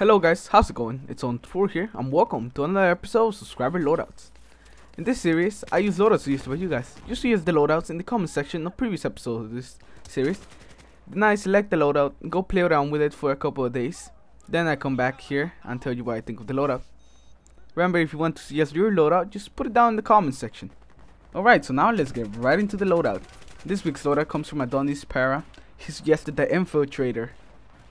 Hello guys, how's it going? It's On4 here, and welcome to another episode of Subscriber Loadouts. In this series, I use loadouts used by you guys. You should use the loadouts in the comment section of previous episodes of this series. Then I select the loadout, go play around with it for a couple of days. Then I come back here and tell you what I think of the loadout. Remember, if you want to suggest your loadout, just put it down in the comment section. Alright, so now let's get right into the loadout. This week's loadout comes from Adonis Para. He suggested the Infiltrator.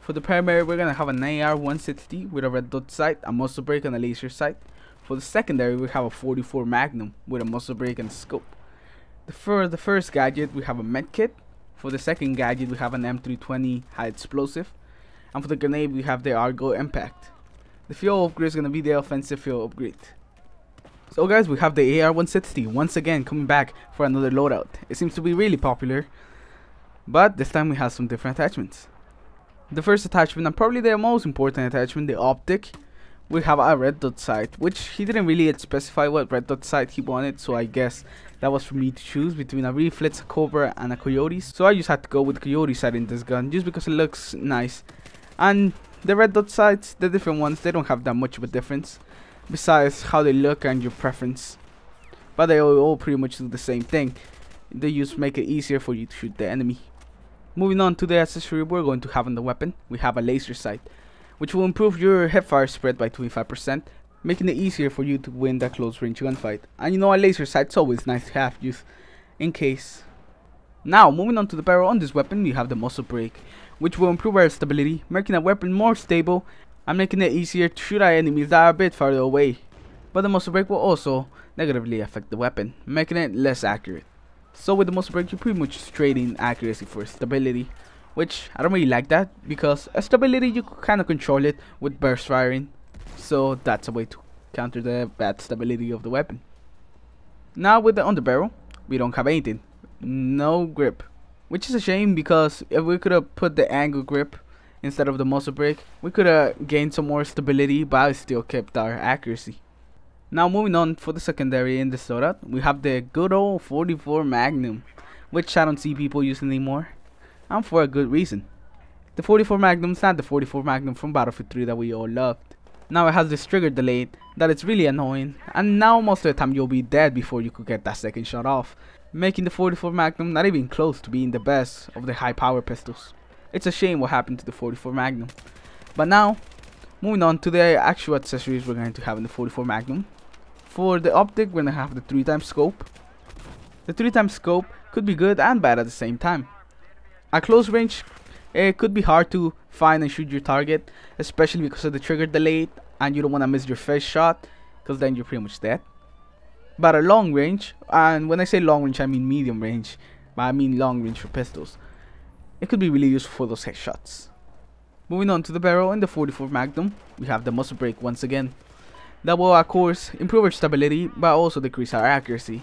For the primary, we're gonna have an AR160 with a red dot sight, a muzzle brake, and a laser sight. For the secondary, we have a 44 Magnum with a muzzle brake and a scope. For the first gadget, we have a med kit. For the second gadget, we have an M320 high explosive. And for the grenade, we have the Argo Impact. The fuel upgrade is gonna be the offensive fuel upgrade. So guys, we have the AR160 once again coming back for another loadout. It seems to be really popular, but this time we have some different attachments. The first attachment, and probably the most important attachment, the optic, we have a red dot sight, which he didn't really specify what red dot sight he wanted, so I guess that was for me to choose between a Reflex, a Cobra, and a Coyote. So I just had to go with Coyote sight in this gun, just because it looks nice. And the red dot sights, the different ones, they don't have that much of a difference, besides how they look and your preference. But they all pretty much do the same thing. They just make it easier for you to shoot the enemy. Moving on to the accessory we're going to have on the weapon, we have a laser sight, which will improve your hipfire spread by 25%, making it easier for you to win that close range gunfight. And you know, a laser sight's always nice to have just in case. Now, moving on to the barrel on this weapon, we have the muzzle brake, which will improve our stability, making the weapon more stable and making it easier to shoot at enemies that are a bit farther away. But the muzzle brake will also negatively affect the weapon, making it less accurate. So with the muzzle brake, you're pretty much trading accuracy for stability, which I don't really like that, because stability you kind of control it with burst firing, so that's a way to counter the bad stability of the weapon. Now with the underbarrel, we don't have anything, no grip, which is a shame, because if we could have put the angle grip instead of the muzzle brake, we could have gained some more stability, but I still kept our accuracy. Now moving on, for the secondary in this loadout, we have the good old 44 Magnum, which I don't see people using anymore, and for a good reason. The 44 Magnum is not the 44 Magnum from Battlefield 3 that we all loved. Now it has this trigger delay that it's really annoying, and now most of the time you'll be dead before you could get that second shot off, making the 44 Magnum not even close to being the best of the high power pistols. It's a shame what happened to the 44 Magnum. But now, moving on to the actual accessories we're going to have in the 44 Magnum. For the optic, we're going to have the 3x scope. The 3x scope could be good and bad at the same time. At close range, it could be hard to find and shoot your target, especially because of the trigger delay, and you don't want to miss your first shot, because then you're pretty much dead. But at long range, and when I say long range I mean medium range, but I mean long range for pistols, it could be really useful for those headshots. Moving on to the barrel in the 44 Magnum, we have the muzzle brake once again. That will of course improve our stability, but also decrease our accuracy,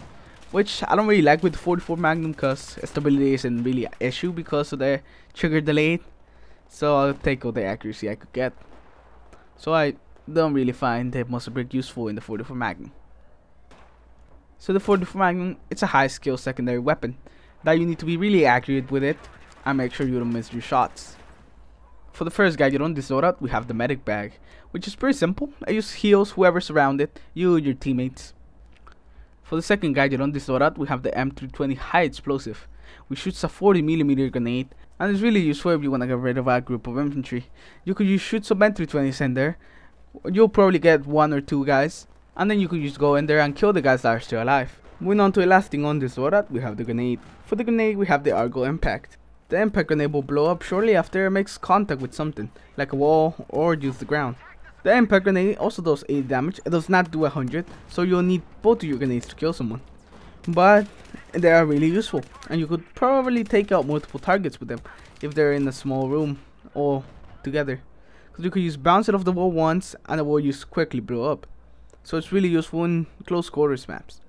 which I don't really like with the 44 Magnum, because stability isn't really an issue because of the trigger delay. So I'll take all the accuracy I could get. So I don't really find the muzzle brake useful in the 44 Magnum. So the 44 Magnum, it's a high skill secondary weapon that you need to be really accurate with it and make sure you don't miss your shots. For the first gadget on this loadout, we have the medic bag, which is pretty simple. It just heals whoever's around it, you and your teammates. For the second gadget on this loadout, we have the M320 high explosive, which shoots a 40mm grenade, and is really useful if you want to get rid of a group of infantry. You could just shoot some M320s in there, you'll probably get 1 or 2 guys, and then you could just go in there and kill the guys that are still alive. Moving on to the last thing on this loadout, we have the grenade. For the grenade, we have the Argo Impact. The impact grenade will blow up shortly after it makes contact with something, like a wall or use the ground. The impact grenade also does 80 damage, it does not do 100, so you'll need both of your grenades to kill someone. But they are really useful, and you could probably take out multiple targets with them if they're in a small room all together. Because you could just bounce it off the wall once and it will just quickly blow up. So it's really useful in close quarters maps.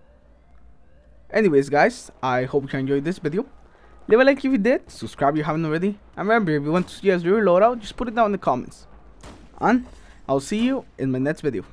Anyways guys, I hope you enjoyed this video. Leave a like if you did, subscribe if you haven't already, and remember, if you want to suggest your loadout, just put it down in the comments. And I'll see you in my next video.